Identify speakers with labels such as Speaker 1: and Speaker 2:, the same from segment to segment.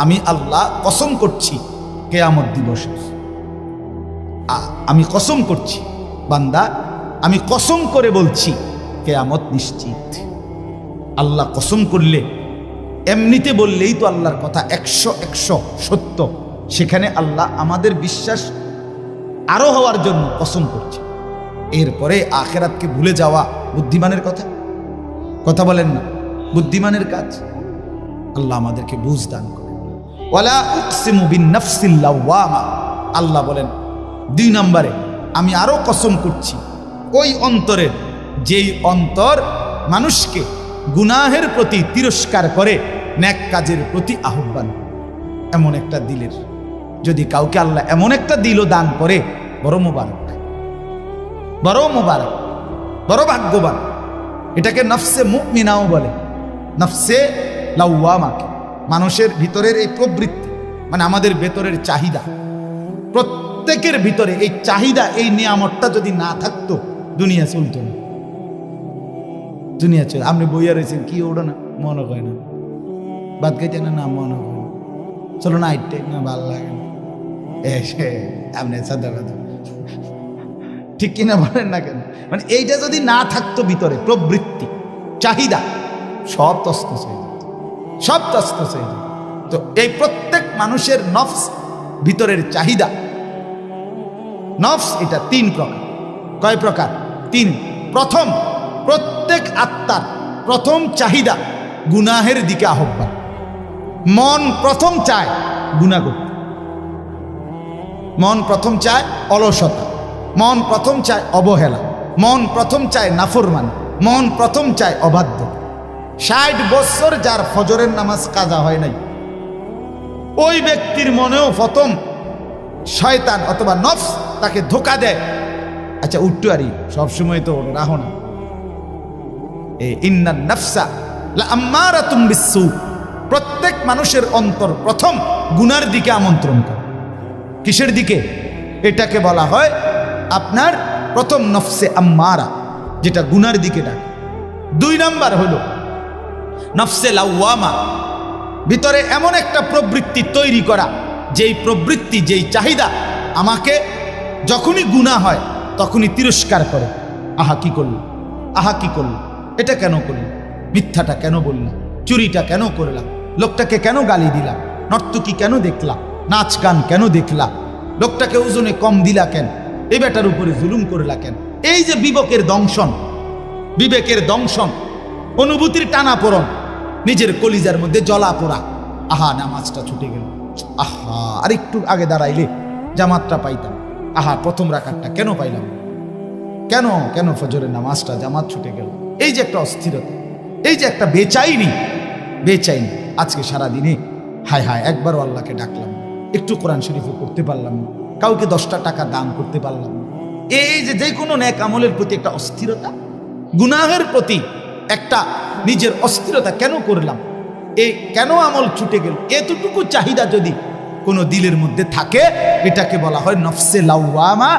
Speaker 1: আমি আল্লাহ কসম করছি কিয়ামত দিবসে, আমি কসম করছি বান্দা, আমি কসম করে বলছি কিয়ামত নিশ্চিত। আল্লাহ কসম করলে, এমনিতে বললেই তো আল্লাহর কথা 100 সত্য, সেখানে আল্লাহ আমাদের বিশ্বাস আরো হওয়ার জন্য কসম করছে। এরপরে আখিরাতকে ভুলে যাওয়া বুদ্ধিমানের কথা বলেন না, বুদ্ধিমানের কাজ। আল্লাহ আমাদেরকে বুঝ দান করেন। ওয়ালা উকসিমু বিন-নাফসিল লাওয়ামা, আল্লাহ বলেন 2 নম্বরে আমি আরো কসম করছি ওই অন্তরের, যেই অন্তর মানুষকে গুনাহের প্রতি তিরস্কার করে, নেক কাজের প্রতি আহ্বান। এমন একটা দিলের যদি কাউকে আল্লাহ এমন একটা দিলও দান করে, বড় মোবারক, বড় মোবারক, বড় ভাগ্যবান। এটাকে নফসে মুমিনাও বলে, নফসে লাওয়ামাকে। মানুষের ভিতরের এই প্রবৃত্তি, মানে আমাদের ভেতরের চাহিদা, প্রত্যেকের ভিতরে এই চাহিদা, এই নিয়ামতটা যদি না থাকতো দুনিয়া চলত না। দুনিয়া চল, আপনি বইয়া রয়েছেন কি ওটা না মনে হয় না, বাদ খাইতে না মনে হয় না, চলো না আইটে না ভাল লাগে না, আপনি সাদা কথা ঠিক কিনা বলেন না কেন? মানে এইটা যদি না থাকতো ভিতরে প্রবৃত্তি, চাহিদা, সব তস্তস হয়ে যেত, সব তস্তস হয়ে যেত। তো এই প্রত্যেক মানুষের নফস, ভিতরের চাহিদা, নফস এটা 3 প্রকার। কয় প্রকার? 3। প্রথম, প্রত্যেক আত্মার প্রথম চাহিদা গুনাহের দিকে আহ্বান। মন প্রথম চায় গুনাহ করতে, মন প্রথম চায় অলসতা, মন প্রথম চায় অবহেলা, মন প্রথম চায় নাফরমানি, মন প্রথম চায় অবাধ্য। 60 বছর যার ফজরের নামাজ কাজা হয় নাই, ওই ব্যক্তির মনেও প্রথম শয়তান অথবা নফস তাকে ধোকা দেয়। আচ্ছা উঠতে আরি সবসময় তো রাহো না, ইন্নান নাফসা লাআম্মারাতুম বিসসু, প্রত্যেক মানুষের অন্তর প্রথম গুনার দিকে আমন্ত্রণ করে। কিসের দিকে? এটাকে বলা হয় আপনার প্রথম নফসে আম্মারা, যেটা গুনার দিকে ডাকে। 2 নাম্বার হলো নফসে লাওয়ামা, ভিতরে এমন একটা প্রবৃত্তি তৈরি করা, যেই প্রবৃত্তি, যেই চাহিদা আমাকে যখনই গুনাহ হয় তখনই তিরস্কার করে। আহা কি করলো, আহা কি করলো, এটা কেন করলো, মিথ্যাটা কেন বললাম, চুরিটা কেন করলাম, লোকটাকে কেন গালি দিলাম, নর্তকী কেন দেখলাম, নাচ গান কেন দেখলাম, লোকটাকে ওজনে কম দিলা কেন, এই বেটার উপরে জুলুম করলা কেন। এই যে বিবেকের দংশন, বিবেকের দংশন, অনুভূতির টানাপোড়ন, নিজের কলিজার মধ্যে জ্বলা পোড়া। আহা নামাজটা ছুটে গেল, আহা আর একটু আগে দাঁড়াইলে জামাতটা পাইতাম, আহা প্রথম রাকাতটা কেন পাইলাম, কেন কেন ফজরের নামাজটা জামাত ছুটে গেল। এই যে একটা অস্থিরতা, এই যে একটা বেচাইনি, বেচাইনি। আজকে সারা দিনে হায় হায় একবারও আল্লাহকে ডাকলাম, একটু কোরআন শরীফও করতে পারলাম না, কাউকে 10টা টাকা দান করতে পারলাম না। এই যে যে কোনো নেক আমলের প্রতি একটা অস্থিরতা, গুনাহের প্রতি একটা নিজের অস্থিরতা, কেন করলাম, এই কেন আমল ছুটে গেল, এতটুকু চাহিদা যদি কোনো দিলের মধ্যে থাকে, এটাকে বলা হয় নফসে লাওয়ামা।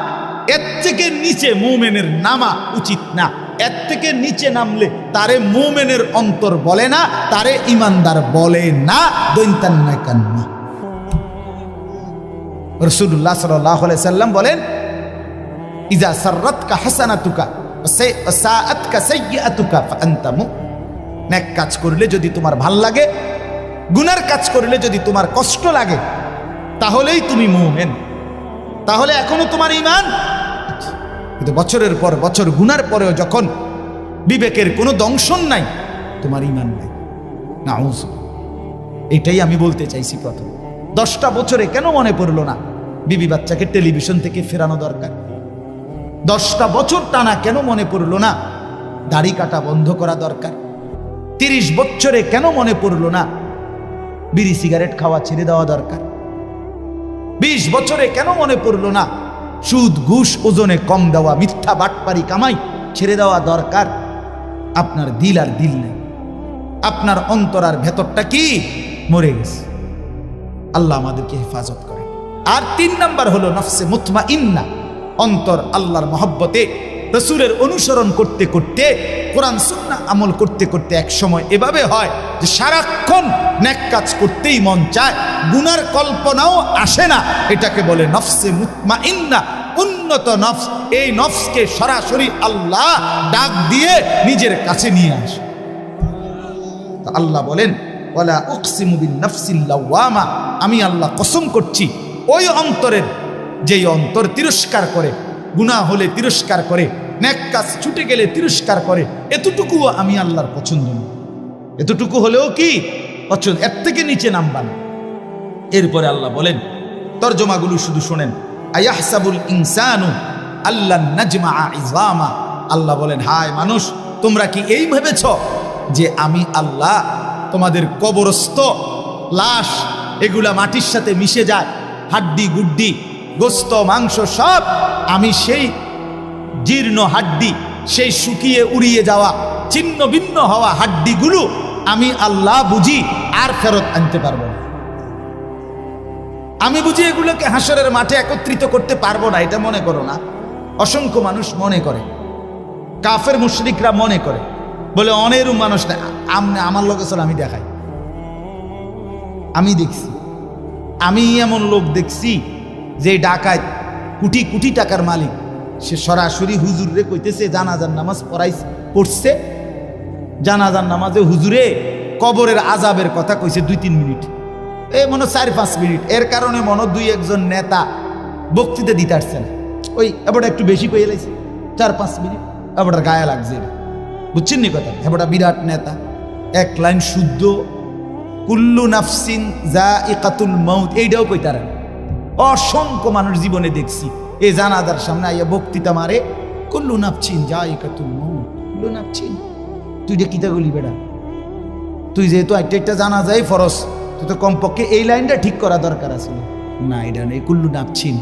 Speaker 1: এর থেকে নিচে মুমিনের নামা উচিত না। এর থেকে নিচে নামলে তারে মুমিনের অন্তর বলে না, তারে ইমানদার বলে না। দৈন্তান্না কান্না রাসূলুল্লাহ সাল্লাল্লাহু আলাইহি সাল্লাম বলেন, ইজা সাররাতকা হাসানাতুকা ওয়া সাআতকা সাইয়্যাতুকা ফাআনতা মুমিন। নেক কাজ করলে যদি তোমার ভাল লাগে, গুনার কাজ করলে যদি তোমার কষ্ট লাগে, তাহলেই তুমি মুমিন, তাহলে এখনো তোমার ঈমান। কিন্তু বছরের পর বছর গুনার পরেও যখন বিবেকের কোনো দংশন নাই, তোমার ঈমান নাই। নাউজ, এটাই আমি বলতে চাইছি। প্রথম 10টা বছরে কেন মনে পড়লো না বিবি বাচ্চাকে টেলিভিশন থেকে ফেরানো দরকার? 10টা বছর টানা কেন মনে পড়লো না দাড়ি কাটা বন্ধ করা দরকার? 30 বছরে কেন মনে পড়লো না বিড়ি সিগারেট খাওয়া ছেড়ে দেওয়া দরকার? 20 বছরে কেন মনে পড়লো না সুদ ঘুষ ওজনে কম দেওয়া, মিথ্যা বাটপারি কামাই ছেড়ে দেওয়া দরকার? আপনার দিল আর দিল নেই, আপনার অন্তর আর ভেতরটা কি মরে গেছে। আল্লাহ আমাদেরকে হেফাজত করে। আর 3 নাম্বার হলো নফসে মুতমাইন্না, অন্তর আল্লাহর মহব্বতে রাসূলের অনুসরণ করতে করতে, কোরআন সুন্নাহ আমল করতে করতে এক সময় এভাবে হয় যে সারাক্ষণ নেক কাজ করতেই মন চায়, গুনার কল্পনাও আসে না। এটাকে বলে নফসে মুতমাইন্না, উন্নত নফস। এই নফসকে সরাসরি আল্লাহ ডাক দিয়ে নিজের কাছে নিয়ে আসে। আল্লাহ বলেন ওয়ালা উকসিমু বিন নাফসিল লাওয়ামা, আমি আল্লাহ কসম করছি ওই অন্তরের, যেই অন্তর তিরস্কার করে, গুনাহ হলে তিরস্কার করে, নেক কাজ ছুটে গেলে তিরস্কার করে, এতটুকুও আমি আল্লাহর পছন্দ না। এতটুকু হলেও কি পছন্দ, এর থেকে নিচে নামবা না। এরপরে আল্লাহ বলেন, তরজমাগুলো শুধু শোনেন, আয়াহসাবুল ইনসানু আল্লান নাজমাআ ইযামা। আল্লাহ বলেন, হায় মানুষ, তোমরা কি এই ভেবেছ যে আমি আল্লাহ তোমাদের কবরস্থ লাশ, এগুলা মাটির সাথে মিশে যায়, হাড্ডি গুড্ডি গোস্ত মাংস সব, আমি সেই জীর্ণ হাড্ডি, সেই শুকিয়ে উড়িয়ে যাওয়া ছিন্ন ভিন্ন হওয়া হাড্ডিগুলো আমি আল্লাহ বুঝি আর ফেরত আনতে পারবো না? আমি বুঝি এগুলোকে হাসরের মাঠে একত্রিত করতে পারবো না? এটা মনে করো না। অসংখ্য মানুষ মনে করে, কাফের মুশরিকরা মনে করে, বলে অনেরও মানুষ না। আমার লোক আসলে আমি দেখাই, আমি দেখছি, আমি এমন লোক দেখছি যে ডাকাত, কোটি কোটি টাকার মালিক, সে সরাসরি হুজুরে কইতেছে জানাজার নামাজ পড়ছে, জানাজার নামাজে হুজুরে কবরের আজাবের কথা কইছে 2-3 মিনিট, এই মনে 4-5 মিনিট। এর কারণে মনে 2-1 নেতা বক্তৃতা দিতে আসছে না, ওই এবার একটু বেশি কইয়ে লাইছে 4-5 মিনিট, এবার গায়ে লাগছে না, বুঝছেন নি কথা? এবার বিরাট নেতা, এক লাইন শুদ্ধ কুল্লু নাফসিন যায়িকাতুল মাউত, এইটাও কইতারেন। অসংখ্য মানুষ জীবনে দেখছি এই জানাজার সামনে আইয়া বক্তৃতা মারে, কুল্লু নাফসিন যায়িকাতুল মাউত, কুল্লু নাফসিন। তুই যে কিতা গলি বেড়া, তুই যেহেতু একটা জানাজাই ফরজ, তুই তো কমপক্ষে এই লাইনটা ঠিক করা দরকার আছে না? এটা নেই, কুল্লু নাফসিন,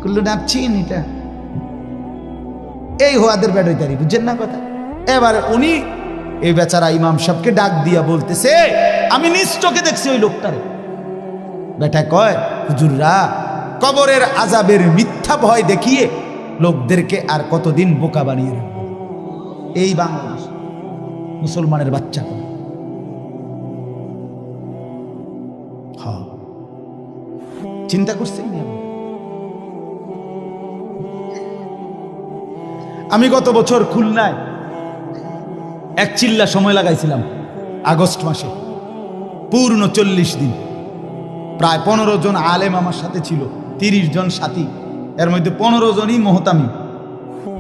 Speaker 1: কুল্লু নাফসিন, এটা এই হোয়াদের বেড়াইতারি, বুঝছেন না কথা? এবার উনি এই বেচারা ইমাম সাহেবকে ডাক দিয়া বলতেছে, আমি নিজ চোখে দেখছি ওই লোকটারে। বেটা কয়, হুজুররা কবরের আজাবের মিথ্যা ভয় দেখিয়ে লোকদেরকে আর কতদিন বোকা বানিয়ে রাখবে? এই বাংলাদেশ মুসলমানের বাচ্চা কয়, হ্যাঁ, চিন্তা করছেন? আমি গত বছর খুলনায় এক চিল্লা সময় লাগাইছিলাম, আগস্ট মাসে, পূর্ণ 40 দিন। প্রায় 15 জন আলেম আমার সাথে ছিল, 30 জন সাথী, এর মধ্যে 15 জনই মোহতামি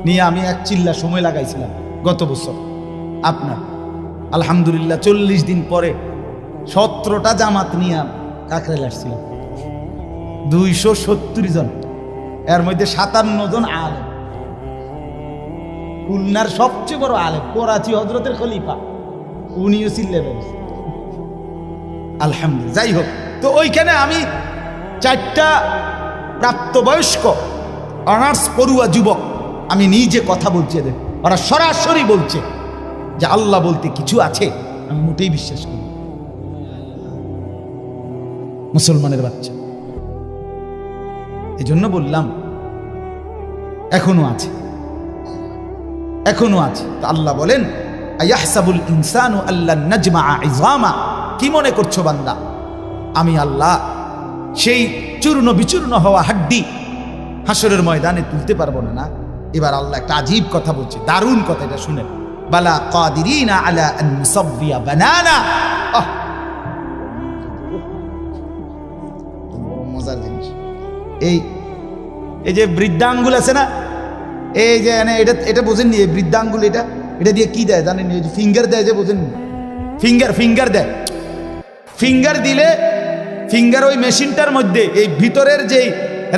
Speaker 1: নিয়ে আমি এক চিল্লা সময় লাগাইছিলাম গত বছর। আপনার আলহামদুলিল্লাহ 40 দিন পরে 17টা জামাত নিয়ে কাকরাইল আসছিলাম, 270 জন, এর মধ্যে 57 জন আলেম। খুলনার সবচেয়ে বড় আলেম, করাচি হজরতের খলিফা, উনিও চিল্লে বেড়েছে, আলহামদুলিল্লাহ। যাই হোক, তো ওইখানে আমি 4টা প্রাপ্তবয়স্ক অনার্স পড়ুয়া যুবক, আমি নিজে কথা বলছি এদের, ওরা সরাসরি বলছে যে আল্লাহ বলতে কিছু আছে। আমি মোটেই বিশ্বাস করি, মুসলমানের বাচ্চা। এই জন্য বললাম এখনো আছে, এখনো আছে। তো আল্লাহ বলেন, আয়াহসাবুল ইনসানু আল্লান নাজমাআ ইযামা, কি মনে করছো বান্দা আমি আল্লাহ সেই চূর্ণ বিচূর্ণ হওয়া হাড্ডি হাসরের ময়দানে তুলতে পারবো না? না। এবার আল্লাহ একটা আজীব কথা বলছে, দারুণ কথা, এটা শুনেন। বালা কাদিরিনা আলা আন নুসাব্বিয়া বানানা, মজার জিনিস। এই যে বৃদ্ধাঙ্গুল আছে না, এই যে এটা বোঝেননি, এই বৃদ্ধাঙ্গুল, এটা দিয়ে কি দেয় জানেন? ফিঙ্গার দেয়, যে বোঝেননি, ফিঙ্গার দেয়। ফিঙ্গার দিলে ফিঙ্গার ওই মেশিনটার মধ্যে এই ভিতরের যে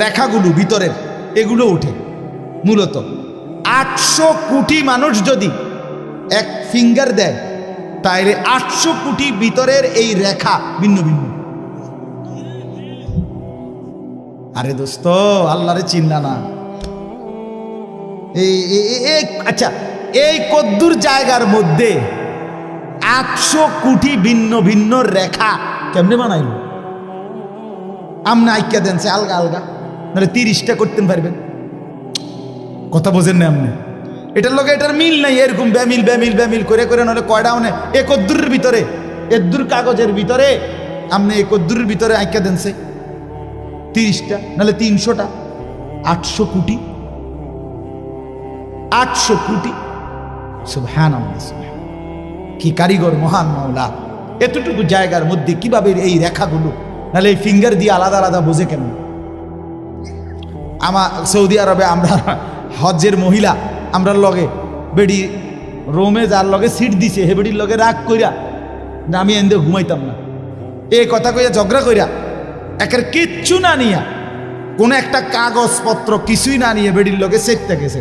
Speaker 1: রেখাগুলো ভিতরের এগুলো উঠে। মূলত 800 কোটি মানুষ যদি এক ফিঙ্গার দেয়, তাইলে 800 কোটি ভিতরের এই রেখা ভিন্ন ভিন্ন। আরে দোস্ত, আল্লাহরে চিন্তা না। আচ্ছা, এই কদ্দুর জায়গার মধ্যে 800 কোটি ভিন্ন ভিন্ন রেখা কেমনে বানাইল? আমনে আইকা দেন সে আলগা আলগা, নাহলে 30টা করতে পারবেন। কথা বোঝেন না আপনি? এটার লগে এটার মিল নাই, এরকম ব্যামিল ব্যামিল ব্যামিল করে করে নাহলে কয়টা মানে একদ্দুরের ভিতরে, এদ্দুর কাগজের ভিতরে আপনি একদ্দুরের ভিতরে আঁকা দেনছে 30টা নাহলে 300টা, 800 কোটি, 800 কোটি। সুবহানাল্লাহ, কি কারিগর মহান মাওলা! এতটুকু জায়গার মধ্যে কিভাবে এই রেখাগুলো, নাহলে এই ফিঙ্গার দিয়ে আলাদা আলাদা বোঝে কেমন? আমার সৌদি আরবে আমরা হজ্জের মহিলা আমরা লগে বেডি রোমে যার লগে সিট দিছে হে বেডির লগে রাগ কইরা না আমি এন্দে ঘুমাইতাম না, এই কথা কইয়া ঝগড়া কইরা একের কিচ্ছু না নিয়া, কোনো একটা কাগজপত্র কিছুই না নিয়ে বেডির লগে সেটতে গেছে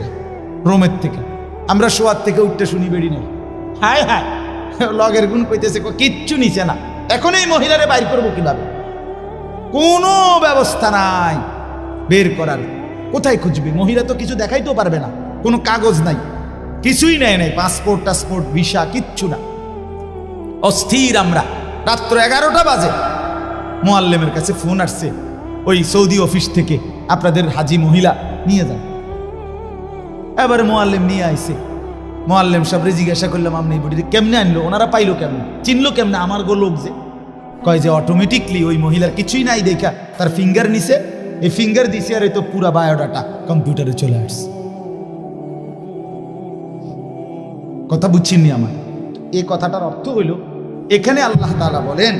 Speaker 1: রোমের থেকে। আমরা শোয়ার থেকে উঠতে শুনি বেডি নেই, হায় হায় লগের গুণ কইতেছে কিচ্ছু নিছে না। এখন এই মহিলারে বাইর করবো কিভাবে? কোনো ব্যবস্থা নাই বের করার। কোথায় খুঁজবে? মহিলা তো কিছু দেখাইতেও পারবে না, কোনো কাগজ নাই, কিছুই নেয় নাই, পাসপোর্ট টাসপোর্ট ভিসা কিচ্ছু না। অস্থির আমরা। রাত্র 11টা বাজে মুআল্লিমের কাছে ফোন আসছে ওই সৌদি অফিস থেকে, আপনাদের হাজি মহিলা নিয়ে যান। এবারে মুআল্লিম নিয়ে আইছে। মুআল্লিম সাহেবরে জিজ্ঞাসা করলাম আপনি বডি কেমনে আনলো, ওনারা পাইলো কেমন, চিনলো কেমনে? আমার গো লোক যে কয় যে অটোমেটিকলি ওই মহিলার কিছুই নাই দেখা তার ফিঙ্গার নিছে, এই ফিঙ্গার দিছে আর এই তো পুরা বায়োডাটা কম্পিউটারে চলে আসছে। কথা বুঝছেননি আমার? এই কথাটার অর্থ হইল এখানে আল্লাহ তাআলা বলেন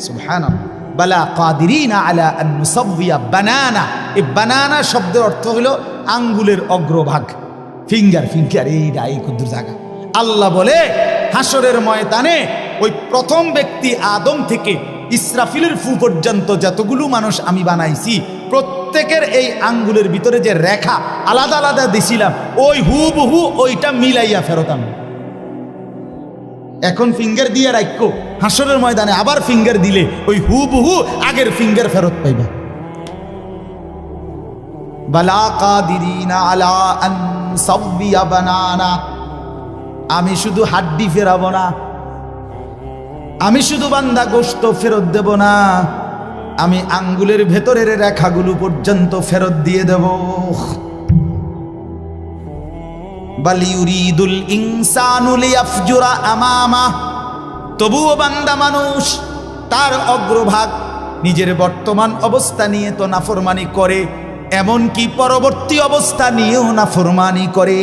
Speaker 1: সুবহানাল্লাহ, বালা কাদিরিনা আলা আন নুসাওয়িয়া বানানা। এই বানানা শব্দের অর্থ হইল আঙ্গুলের অগ্রভাগ, ফিঙ্গার। ফিঙ্গার এই কুদ্দুর জায়গা। আল্লাহ বলে হাসরের ময়দানে ওই প্রথম ব্যক্তি আদম থেকে ইসরাফিলের ফু পর্যন্ত যতগুলো মানুষ আমি বানাইছি, প্রত্যেকের এই আঙ্গুলের ভিতরে যে রেখা আলাদা আলাদা দিছিলাম, ওই হুবহু ওইটা মিলাইয়া ফেরত আমি। এখন ফিঙ্গার দিয়ে রাখো, হাসরের ময়দানে আবার ফিঙ্গার দিলে ওই হুবহু আগের ফিঙ্গার ফেরত পাইবা। বালা কাদিরিনা আলা আন নুসাওয়িয়া বানানা। আমি শুধু হাড্ডি ফেরাবো না, আমি শুধু বান্দা গোশত ফেরত দেব না, আমি আঙ্গুলের ভেতরের রেখাগুলো পর্যন্ত ফেরত দিয়ে দেব। বাল ইউরিদুল ইনসানু লিয়াফজুরা আমামা। তবুও বান্দা মানুষ তার অগ্রভাগ নিজের বর্তমান অবস্থা নিয়ে তো নাফরমানি করে, এমনকি পরবর্তী অবস্থা নিয়েও নাফরমানি করে।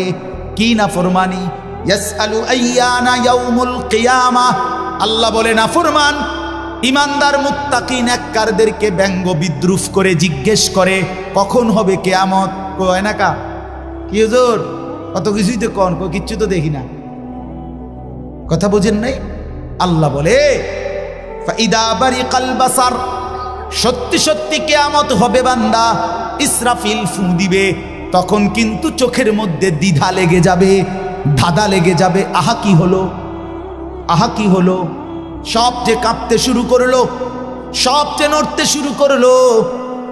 Speaker 1: কি নাফরমানি? ইয়াসআলু আইয়ানা ইয়াউমুল কিয়ামাহ। আল্লাহ বলে নাফরমান ইমানদার মুত্তাকি নেককারদেরকে ব্যঙ্গ বিদ্রুপ করে জিজ্ঞেস করে কখন হবে কিয়ামত। কয় না কা কি হুজুর কত কিছুই তো কোন কিচ্ছু তো দেখি না, কথা বুঝেন নাই? আল্লাহ বলে ফাইদা বারিকাল বাসার, সত্যি সত্যি কিয়ামত হবে বান্দা। ইসরাফিল ফু দিবে, তখন কিন্তু চোখের মধ্যে দ্বিধা লেগে যাবে, ধাঁধা লেগে যাবে। আহা কি হলো, আহা কি হলো? সব যে কাঁপতে শুরু করলো, সব যে নড়তে শুরু করলো।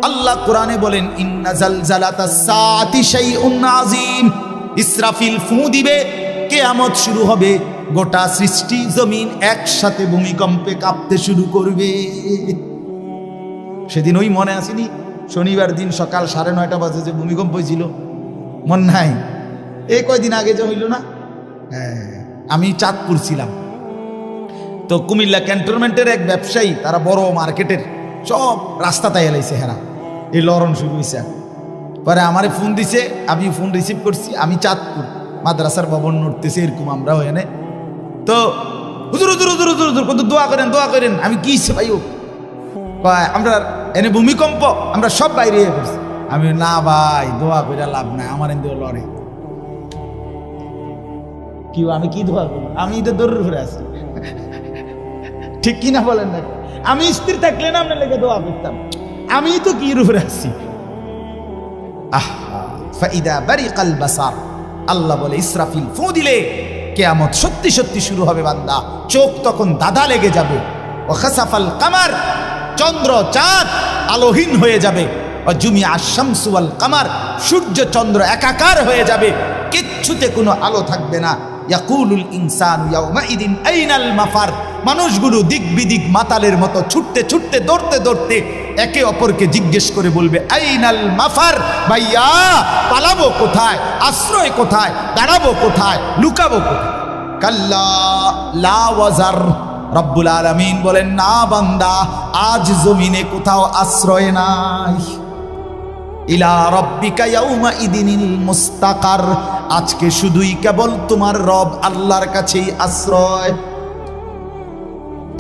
Speaker 1: আল্লাহ কোরআনে বলেন ইন্না জালজালাতাস সাআতি শাইউন আযীম। ইসরাফিল ফু দিবে, কিয়ামত শুরু হবে, গোটা সৃষ্টি জমিন একসাথে ভূমিকম্পে কাঁপতে শুরু করবে। সেদিন ওই মনে আসেনি শনিবার দিন সকাল 9:30 বাজে যে ভূমিকম্প হয়েছিল, মন নাই? এই কয়দিন আগে যে হইল না, আমি চাঁদপুর ছিলাম। তো কুমিল্লা ক্যান্টনমেন্টের এক ব্যবসায়ী, তারা বড় মার্কেটের সব রাস্তা তাই এলাইছে, হেরা এই লরণ শুরু হয়েছে। পরে আমারে ফোন দিছে, আমি ফোন রিসিভ করছি। আমি চাঁদপুর মাদ্রাসার ভবন নড়তেছে এরকম আমরাও এনে। তো হুজুর হুজুর হুজুর হুজুর হুজুর কত দোয়া করেন দোয়া করেন। আমি কি ভাই আমরা এনে ভূমিকম্প, আমরা সব বাইরে করছি। আমি না ভাই দোয়া করে লাভ নাই, আমার এনে লড়ে কি, আমি কি দোয়া করবো? আমি তো দৌড় ঘুরে আসছি, ঠিক কিনা বলেন না? আমি স্থির থাকলে না আপনার লেগে দোয়া করতাম, আমি তো কি রুফে আসছি। ফাইদা বারিকাল বাসার, আল্লাহ বলে ইসরাফিল ফু দিলে কিয়ামত সত্যি সত্যি শুরু হবে বান্দা। চোখ তখন দাদা লেগে যাবে। ও খাসাফাল কামার, চন্দ্র চাঁদ আলোহীন হয়ে যাবে। ও জুমিআ শামসু ওয়াল কামার, সূর্য চন্দ্র একাকার হয়ে যাবে, কিচ্ছুতে কোনো আলো থাকবে না। ইয়াকুলুল ইনসানু ইয়াউমাইদিন আইনাল মাফার। মানুষগুলো দিক বিদিক মাতালের মতো ছুটতে ছুটতে দৌড়তে দৌড়তে একে অপরকে জিজ্ঞেস করে বলবে আইনাল মাফার, ভাইয়া পালাবো কোথায়, আশ্রয় কোথায়, দাঁড়াবো কোথায়, লুকাবো কোথায়? কাল্লা লা ওয়াজার, রব্বুল আলামিন বলেন না বান্দা, আজ জমিনে কোথাও আশ্রয় নাই। ইলা রব্বিকা ইয়াউমা ইদিনিল মুস্তাকার, আজকে শুধুই কেবল তোমার রব আল্লাহর কাছেই আশ্রয়।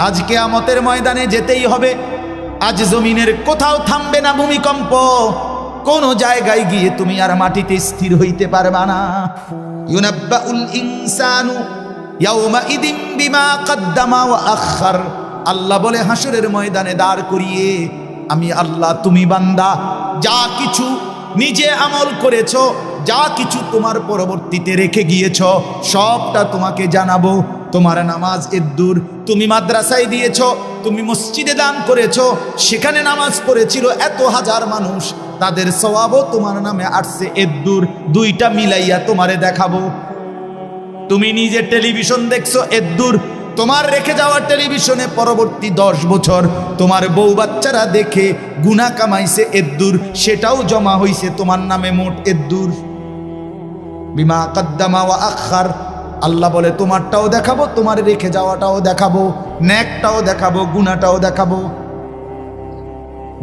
Speaker 1: আজ কিয়ামতের ময়দানে যেতেই হবে। আজ জমিনের কোথাও থামবে না ভূমিকম্প, কোন জায়গায় গিয়ে তুমি আর মাটিতে স্থির হইতে পারবা না। ইউনাব্বাউল ইনসানু ইয়াউমা ইদিন বিমা কদ্দামা ওয়া আখার, আল্লাহ বলে হাসরের ময়দানে দাঁড় করিয়ে আমি আল্লাহ, তুমি বান্দা যা কিছু নিজে আমল করেছো, যা কিছু তোমার পরবর্তীতে রেখে গিয়েছ, সবটা তোমাকে জানাবো। তোমার নামাজ এদ্দুর, তুমি মাদ্রাসায় দিয়েছ, তুমি মসজিদে দান করেছো, সেখানে নামাজ পড়েছিল এত হাজার মানুষ, তাদের সওয়াবও তোমার নামে আসছে এদ্দুর, দুইটা মিলাইয়া তোমারে দেখাবো। তুমি নিজে টেলিভিশন দেখছো এদ্দুর, তোমার রেখে যাওয়া টেলিভিশনে পরবর্তী 10 বছর তোমার বউ বাচ্চারা দেখে গুনাহ কামাইছে এদ্দুর, সেটাও জমা হইছে তোমার নামে মোট এদ্দুর। বিমা কদ্দামা ওয়া আখার, আল্লাহ বলে তোমারটাও দেখাবো, তোমার রেখে যাওয়াটাও দেখাবো, নেকটাও দেখাবো, গুনাহটাও দেখাবো।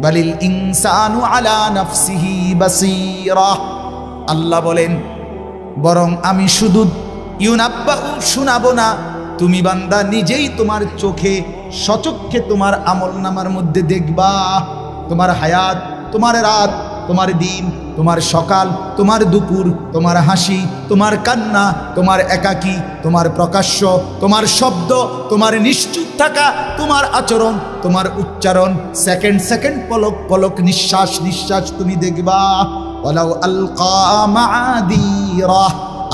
Speaker 1: বালিল ইনসানু আলা নাফসিহি বাসীরা, আল্লাহ বলেন বরং আমি শুধু ইউনাব্বাউ শোনাবো না, তুমি বান্দা নিজেই তোমার চোখে সচক্ষে তোমার আমলনামার মধ্যে দেখবা। তোমার হায়াত, তোমার রাত, তোমার দিন, তোমার সকাল, তোমার দুপুর, তোমার হাসি, তোমার কান্না, তোমার একাকী, তোমার প্রকাশ্য, তোমার শব্দ, তোমার নিশ্চুপ থাকা, তোমার আচরণ, তোমার উচ্চারণ, সেকেন্ড সেকেন্ড, পলক পলক, নিঃশ্বাস নিঃশ্বাস তুমি দেখবা। ওয়ালাউ আলকা মাআদিরা,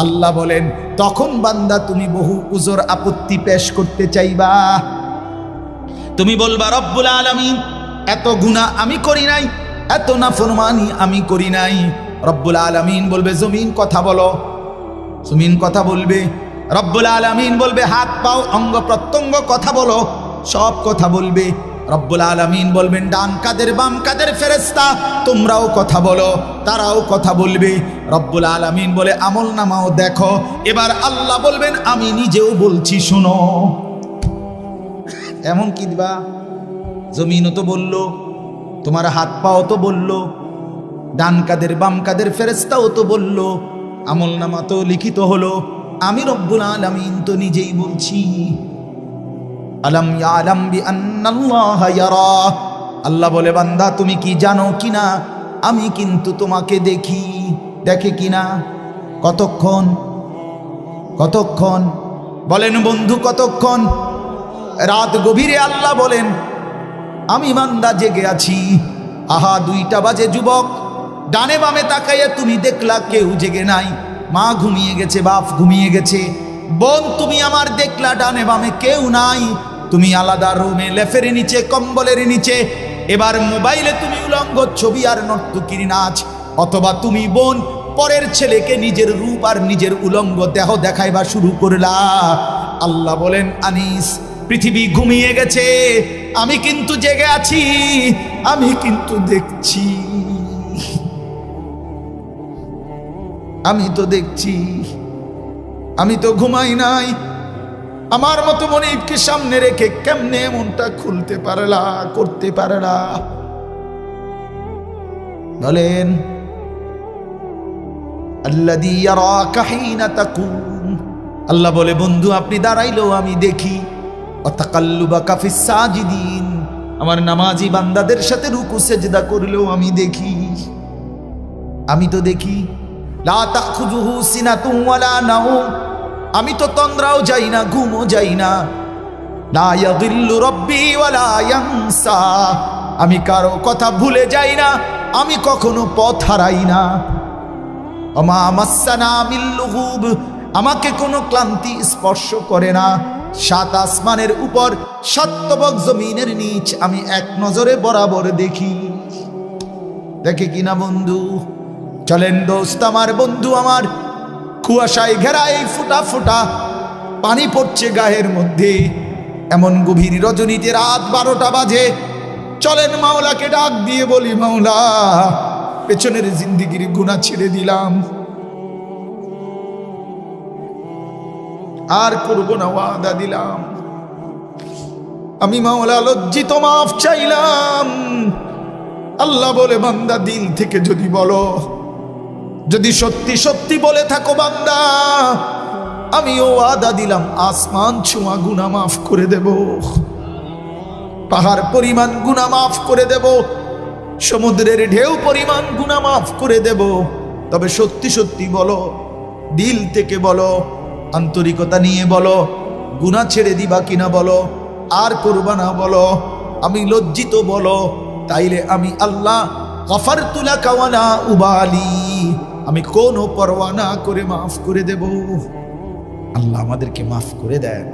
Speaker 1: আল্লাহ বলেন তখন বান্দা তুমি বহু উজর আপত্তি পেশ করতে চাইবা। তুমি বলবা রব্বুল আলামিন এত গুনাহ আমি করি নাই, এত নাফরমানি আমি করি নাই। রব্বুল আলামিন বলবে জমিন কথা বলো, জমিন কথা বলবে। রব্বুল আলামিন বলবে হাত পাও অঙ্গ প্রত্যঙ্গ কথা বলো, সব কথা বলবে। রব্বুল আলামিন বলবেন ডান কাদের বাম কাদের ফেরেশতা তোমরাও কথা বলো, তারাও কথা বলবে। রব্বুল আলামিন বলে আমল নামাও দেখো। এবার আল্লাহ বলবেন আমি নিজেও বলছি শোনো। এমন কি দিবা, জমিনও তো বললো, তোমার হাত পাও তো বললো, ডান কাদের বাম কাদের ফেরেশতাও তো বললো, আমল নামা তো লিখিত হলো, আমি রব্বুল আলামিন তো নিজেই বলছি। আলাম ইয়ালাম বিআন্নাল্লাহা ইয়ারা, আল্লাহ বলে বান্দা তুমি কি জানো কিনা আমি কিন্তু তোমাকে দেখি। দেখে কিনা? কতক্ষণ? কতক্ষণ বলেন বন্ধু, কতক্ষণ? রাত গভীরে আল্লাহ বলেন আমি বান্দা জেগে আছি। আহা 2টা বাজে যুবক, ডানে বামে তাকাইয়া তুমি দেখলা কেউ জেগে নাই। মা ঘুমিয়ে গেছে, বাপ ঘুমিয়ে গেছে, বোন তুমি আমার দেখলা ডানে বামে কেউ নাই। তুমি আলাদা রুমে, লেফের নিচে, কম্বলের নিচে। এবার মোবাইলে তুমি উলঙ্গ ছবি আর নর্তকীর নাচ, অথবা তুমি বোন পরের ছেলেকে নিজের রূপ আর নিজের উলঙ্গ দেহ দেখাইবা শুরু করলা। আল্লাহ বলেন আনিস পৃথিবী ঘুমিয়ে গেছে, আমি কিন্তু জেগে আছি, আমি কিন্তু দেখছি, আমি তো দেখছি, আমি তো ঘুমাই নাই। আমার মতো মনিবকে সামনে রেখে কেমনে মনটা খুলতে পারলা, করতে পারলা? বলেন আল্লাযী ইয়ারাকা হিনা তাকুম, আল্লাহ বলে বন্ধু আপনি দাঁড়াইলেও আমি দেখি। ওয়া তাকাল্লুবাকা ফিস সাজিদিন, আমার নামাজি বান্দাদের সাথে রুকু সেজদা করলেও আমি দেখি, আমি তো দেখি। লা তাখুযুহু সিনাতুন ওয়ালা নাওম, আমি তো তন্দ্রাও যাই না, ঘুমও যাই না। লা ইয়াযিল্লু রাব্বি ওয়ালা ইয়ানসা, আমি কারো কথা ভুলে যাই না, আমি কখনো পথ হারাই না। ওমা মাসসানা মিন লুগুব, আমাকে কোনো ক্লান্তি স্পর্শ করে না। 7 আসমানের উপর 7 তবক জমিনের নিচ আমি এক নজরে বরাবর দেখি। দেখে কিনা বন্ধু? চলেন দোস্ত আমার, বন্ধু আমার, কুয়াশায় ঘেরা এই ফুটা ফুটা পানি পড়ছে গায়ের মধ্যে। এমন গভীর রজনীতে রাত 12টা বাজে, চলেন মাওলাকে ডাক দিয়ে বলি, মাওলা পেছনের জিন্দিগির গুনাহ ছেড়ে দিলাম, আর করব না, ওয়াদা দিলাম। আমি মাওলা লজ্জিত, মাফ চাইলাম। আল্লাহ বলে, বান্দা দিল থেকে যদি বলো, যদি সত্যি সত্যি বলে থাকো বান্দা, আমিও ওয়াদা দিলাম আসমান ছোঁয়া গুনাহ মাফ করে দেব, পাহাড় পরিমাণ গুনাহ মাফ করে দেব, সমুদ্রের ঢেউ পরিমাণ গুনাহ মাফ করে দেব। তবে সত্যি সত্যি বলো, দিল থেকে বলো, আন্তরিকতা নিয়ে বলো, গুনাহ ছেড়ে দিবা কিনা বলো, আর করবা না বলো, আমি লজ্জিত বলো, তাইলে আমি আল্লাহ গফারতু লাকা ওয়া লা উবালি, আমি কোনো পরোয়া না করে মাফ করে দেব। আল্লাহ আমাদেরকে মাফ করে দেন।